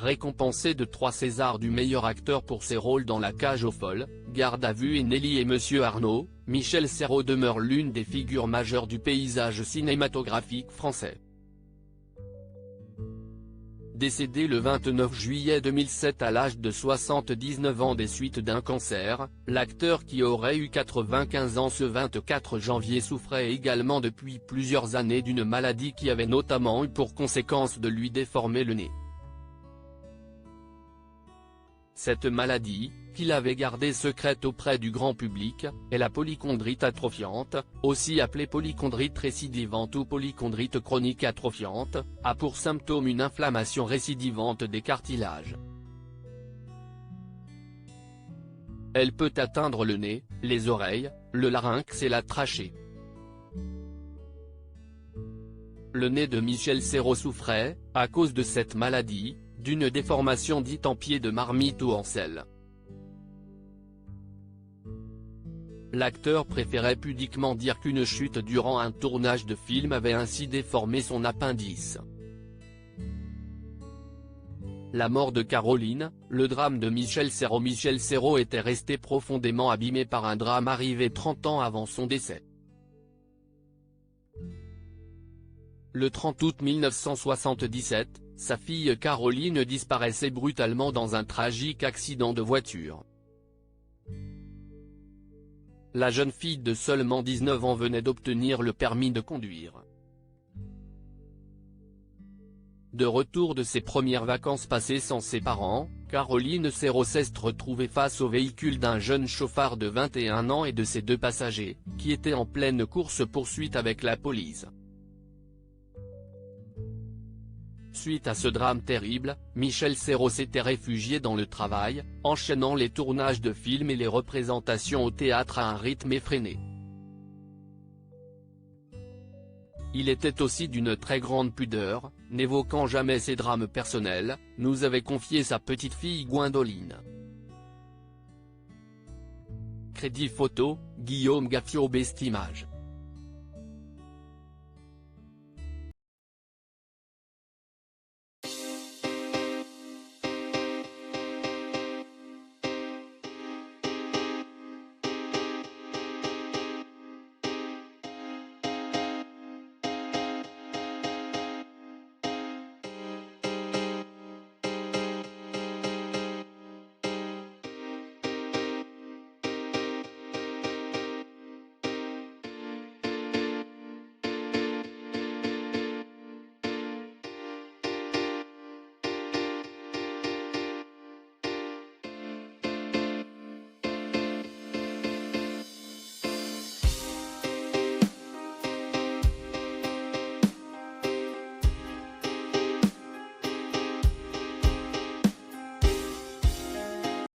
récompensé de 3 Césars du meilleur acteur pour ses rôles dans La Cage aux folles, Garde à vue et Nelly et Monsieur Arnaud, Michel Serrault demeure l'une des figures majeures du paysage cinématographique français. Décédé le 29 juillet 2007 à l'âge de 79 ans des suites d'un cancer, l'acteur qui aurait eu 95 ans ce 24 janvier souffrait également depuis plusieurs années d'une maladie qui avait notamment eu pour conséquence de lui déformer le nez. Cette maladie, qu'il avait gardée secrète auprès du grand public, est la polychondrite atrophiante, aussi appelée polychondrite récidivante ou polychondrite chronique atrophiante, a pour symptôme une inflammation récidivante des cartilages. Elle peut atteindre le nez, les oreilles, le larynx et la trachée. Le nez de Michel Serrault souffrait, à cause de cette maladie, d'une déformation dite en pied de marmite ou en selle. L'acteur préférait pudiquement dire qu'une chute durant un tournage de film avait ainsi déformé son appendice. La mort de Caroline, le drame de Michel Serrault. Michel Serrault était resté profondément abîmé par un drame arrivé 30 ans avant son décès. Le 30 août 1977, sa fille Caroline disparaissait brutalement dans un tragique accident de voiture. La jeune fille de seulement 19 ans venait d'obtenir le permis de conduire. De retour de ses premières vacances passées sans ses parents, Caroline Serrault s'est retrouvée face au véhicule d'un jeune chauffard de 21 ans et de ses 2 passagers, qui étaient en pleine course-poursuite avec la police. Suite à ce drame terrible, Michel Serrault s'était réfugié dans le travail, enchaînant les tournages de films et les représentations au théâtre à un rythme effréné. Il était aussi d'une très grande pudeur, n'évoquant jamais ses drames personnels, nous avait confié sa petite fille Gwendoline. Crédit photo, Guillaume Gaffio. Best Image.